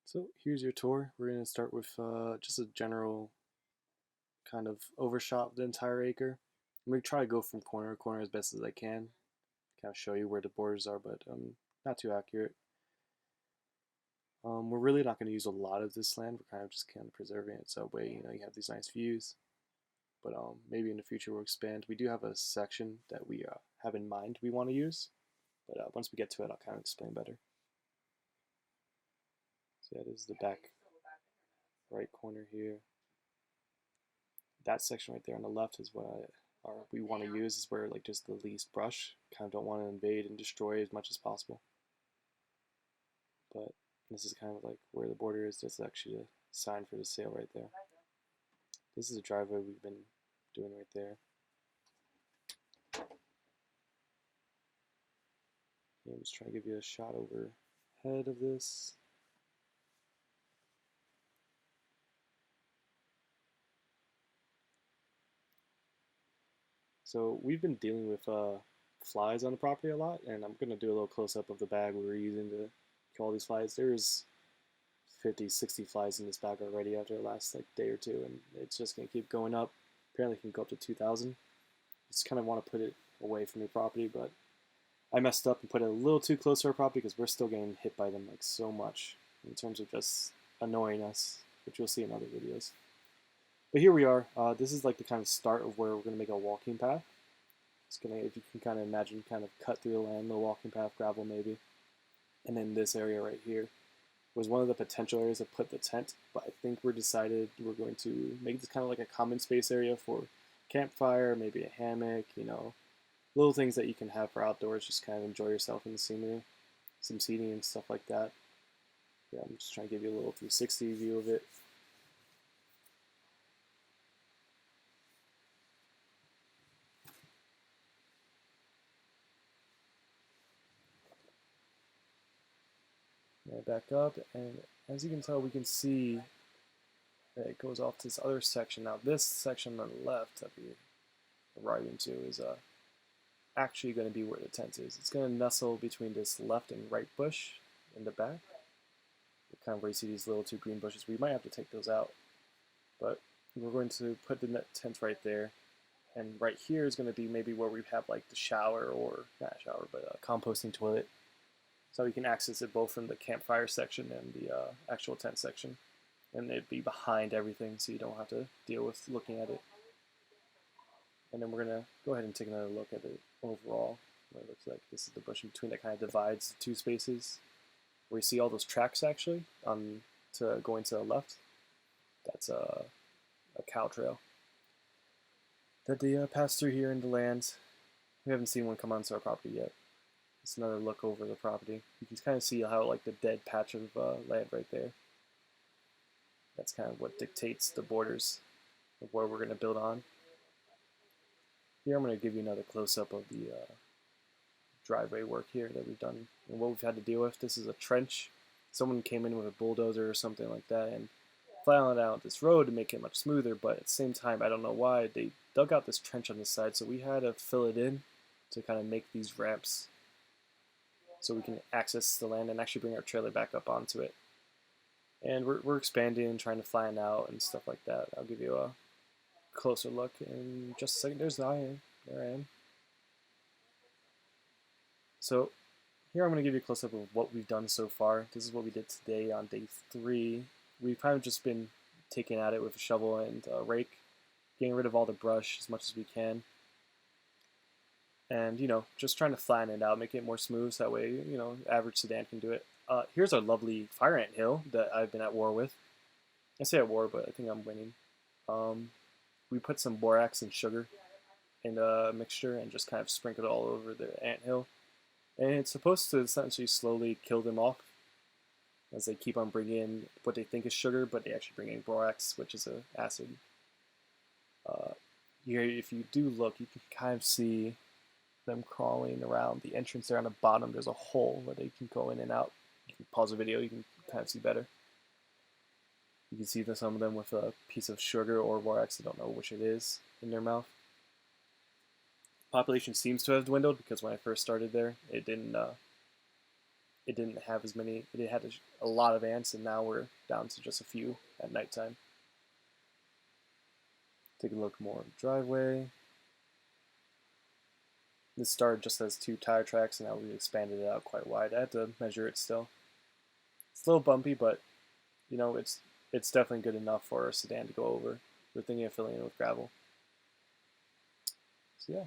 So here's your tour. We're going to start with just a general kind of overshot of the entire acre. I'm going to try to go from corner to corner as best as I can. Kind of show you where the borders are, but not too accurate. We're really not going to use a lot of this land. We're kind of just preserving it so way you have these nice views. But maybe in the future we'll expand. We do have a section that we have in mind we want to use, but once we get to it, I'll kind of explain better. So yeah, this is the back right corner here. That section right there on the left is what we want to use, is where like just the least brush. Kind of don't want to invade and destroy as much as possible. But this is kind of like where the border is. That's actually a sign for the sale right there. This is a driveway we've been doing right there. Yeah, I'm just trying to give you a shot overhead of this. So we've been dealing with flies on the property a lot, and I'm going to do a little close-up of the bag we were using to kill all these flies. There's 50, 60 flies in this bag already after the last like day or two, and it's just going to keep going up. Apparently it can go up to 2,000. Just kind of want to put it away from your property, but I messed up and put it a little too close to our property because we're still getting hit by them like so much in terms of just annoying us, which you'll see in other videos. But here we are. This is like the kind of start of where we're going to make a walking path. It's gonna, if you can kind of imagine, kind of cut through the land, the walking path, gravel maybe. And then this area right here was one of the potential areas to put the tent, but I think we're decided we're going to make this kind of like a common space area for campfire, maybe a hammock, little things that you can have for outdoors, just kind of enjoy yourself in the scenery, some seating and stuff like that. Yeah, I'm just trying to give you a little 360 view of it. Back up, and as you can tell, we can see that it goes off to this other section. Now, this section on the left that we're arriving to is actually going to be where the tent is. It's going to nestle between this left and right bush in the back. Kind of where you see these little two green bushes. We might have to take those out, but we're going to put the tent right there. And right here is going to be maybe where we have like the shower, or not a shower, but a composting toilet. So we can access it both from the campfire section and the actual tent section. And it'd be behind everything, so you don't have to deal with looking at it. And then we're going to go ahead and take another look at it overall, what it looks like. This is the bush in between that kind of divides the two spaces. Where you see all those tracks actually to going to the left. That's a cow trail that they pass through here in the land. We haven't seen one come onto our property yet. It's another look over the property. You can kind of see how like the dead patch of land right there. That's kind of what dictates the borders of where we're going to build on. Here I'm going to give you another close-up of the driveway work here that we've done and what we've had to deal with. This is a trench. Someone came in with a bulldozer or something like that and flattened out this road to make it much smoother, but at the same time, I don't know why, they dug out this trench on the side, so we had to fill it in to kind of make these ramps so we can access the land and actually bring our trailer back up onto it. And we're expanding and trying to flatten out and stuff like that. I'll give you a closer look in just a second. There I am. So here I'm going to give you a close-up of what we've done so far. This is what we did today on day 3. We've kind of just been taking at it with a shovel and a rake, getting rid of all the brush as much as we can. And, just trying to flatten it out, make it more smooth, so that way, average sedan can do it. Here's our lovely fire ant hill that I've been at war with. I say at war, but I think I'm winning. We put some borax and sugar in a mixture and just kind of sprinkled it all over the ant hill. And it's supposed to essentially slowly kill them off as they keep on bringing in what they think is sugar, but they actually bring in borax, which is an acid. Here, if you do look, you can kind of see them crawling around the entrance there on the bottom. There's a hole where they can go in and out. You can pause the video, you can kind of see better. You can see that some of them with a piece of sugar or borax, I don't know which it is, in their mouth. Population seems to have dwindled because when I first started there, it didn't it didn't have as many. It had a lot of ants, and now we're down to just a few at nighttime. Take a look more at the driveway. This started just as 2 tire tracks, and now we've expanded it out quite wide. I have to measure it still. It's a little bumpy, but you know, it's definitely good enough for a sedan to go over. We're thinking of filling it with gravel. So yeah.